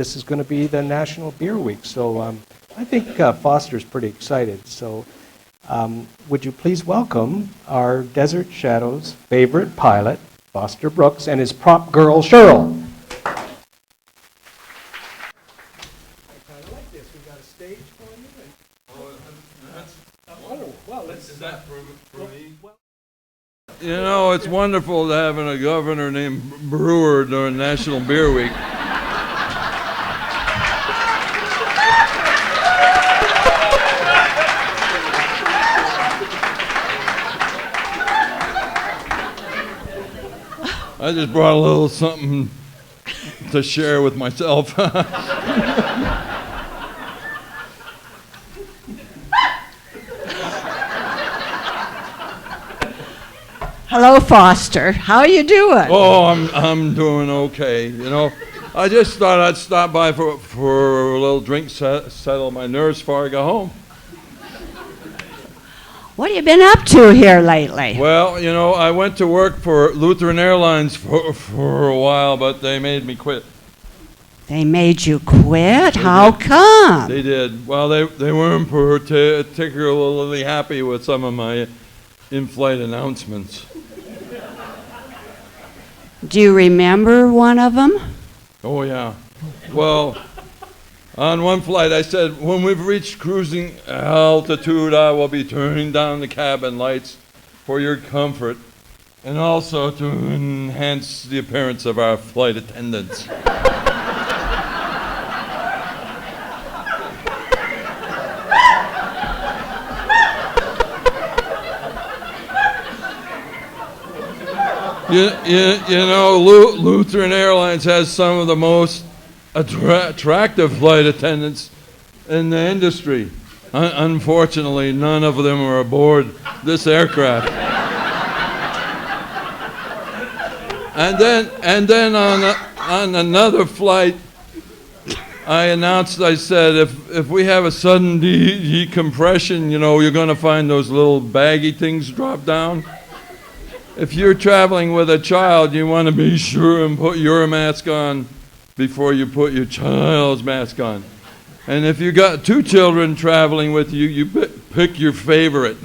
this is going to be the National Beer Week. So I think Foster's pretty excited. So would you please welcome our Desert Shadows favorite pilot, Foster Brooks, and his prop girl, Shirley. You know, it's wonderful to having a governor named Brewer during National Beer Week. I just brought a little something to share with myself. Hello, Foster. How are you doing? Oh, I'm doing okay. You know, I just thought I'd stop by for a little drink, settle my nerves before I go home. What have you been up to here lately? Well, you know, I went to work for Lutheran Airlines for a while, but they made me quit. They made you quit? How come? They did. Well, they weren't particularly happy with some of my in-flight announcements. Do you remember one of them? Oh, yeah. Well, on one flight I said, when we've reached cruising altitude, I will be turning down the cabin lights for your comfort and also to enhance the appearance of our flight attendants. You know, Lutheran Airlines has some of the most attractive flight attendants in the industry. Unfortunately, none of them are aboard this aircraft. And then on another flight, I said, if we have a sudden decompression, you know, you're going to find those little baggy things drop down. If you're traveling with a child, you want to be sure and put your mask on before you put your child's mask on. And if you got two children traveling with you, you pick your favorite.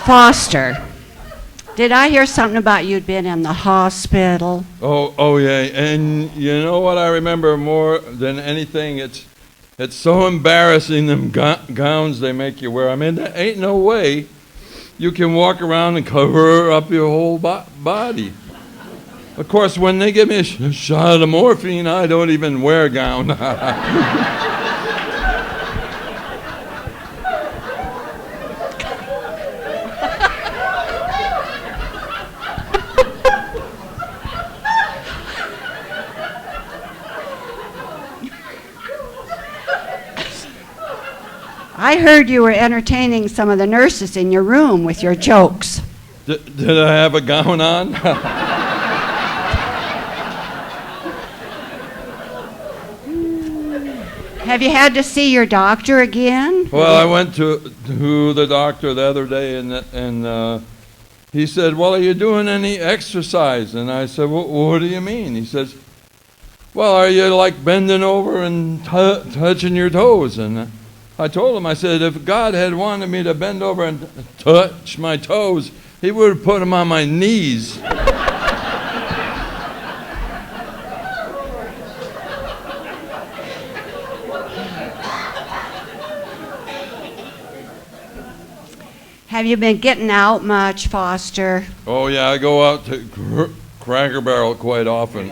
Foster, did I hear something about you'd been in the hospital? Oh yeah, and you know what I remember more than anything? It's so embarrassing, them gowns they make you wear. I mean, there ain't no way you can walk around and cover up your whole body. Of course, when they give me a shot of morphine, I don't even wear a gown. I heard you were entertaining some of the nurses in your room with your jokes. Did I have a gown on? Have you had to see your doctor again? Well, I went to the doctor the other day, and he said, well, are you doing any exercise? And I said, well, what do you mean? He says, well, are you like bending over and touching your toes? And I told him, I said, if God had wanted me to bend over and touch my toes, he would have put them on my knees. Have you been getting out much, Foster? Oh, yeah, I go out to Cracker Barrel quite often.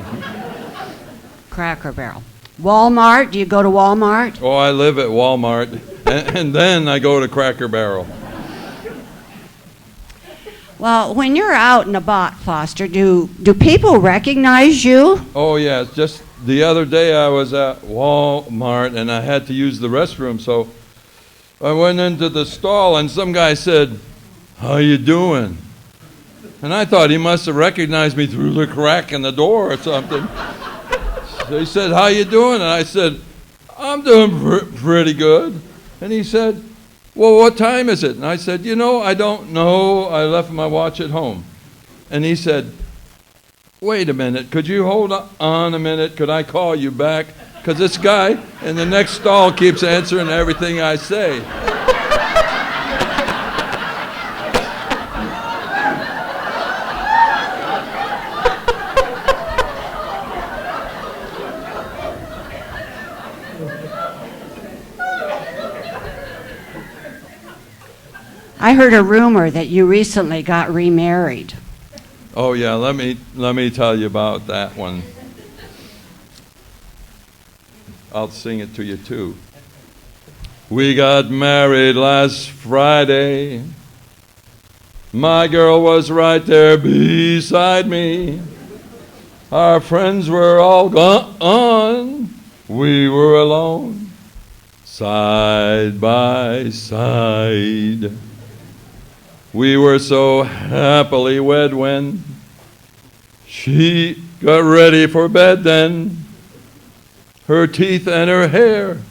Cracker Barrel. Walmart? Do you go to Walmart? Oh, I live at Walmart, and then I go to Cracker Barrel. Well, when you're out and about, Foster, do people recognize you? Oh, yeah. Just the other day I was at Walmart, and I had to use the restroom, so I went into the stall, and some guy said, how you doing? And I thought he must have recognized me through the crack in the door or something. So he said, "How you doing?" And I said, "I'm doing pretty good." And he said, "Well, what time is it?" And I said, "I don't know. I left my watch at home." And he said, "Wait a minute. Could you hold on a minute? Could I call you back? Because this guy in the next stall keeps answering everything I say." I heard a rumor that you recently got remarried. Oh yeah, let me tell you about that one. I'll sing it to you too. We got married last Friday. My girl was right there beside me. Our friends were all gone. We were alone, side by side. We were so happily wed when she got ready for bed then. Her teeth and her hair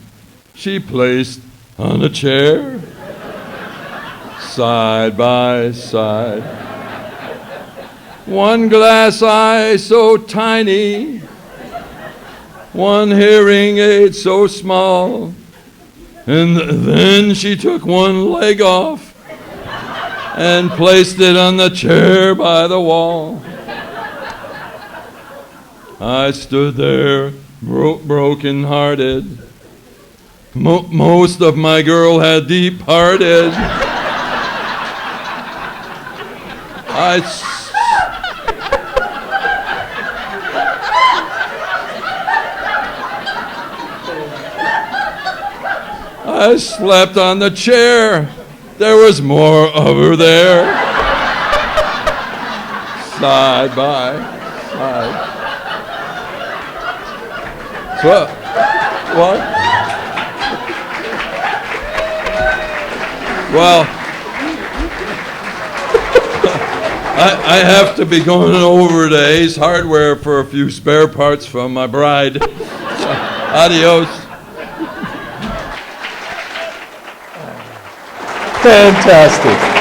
she placed on a chair, side by side. One glass eye so tiny, one hearing aid so small, and then she took one leg off and placed it on the chair by the wall. I stood there broken-hearted. Most of my girl had departed. I slept on the chair. There was more of her there. Side by side. What? Well, I have to be going over to Ace Hardware for a few spare parts from my bride. Adios. Fantastic.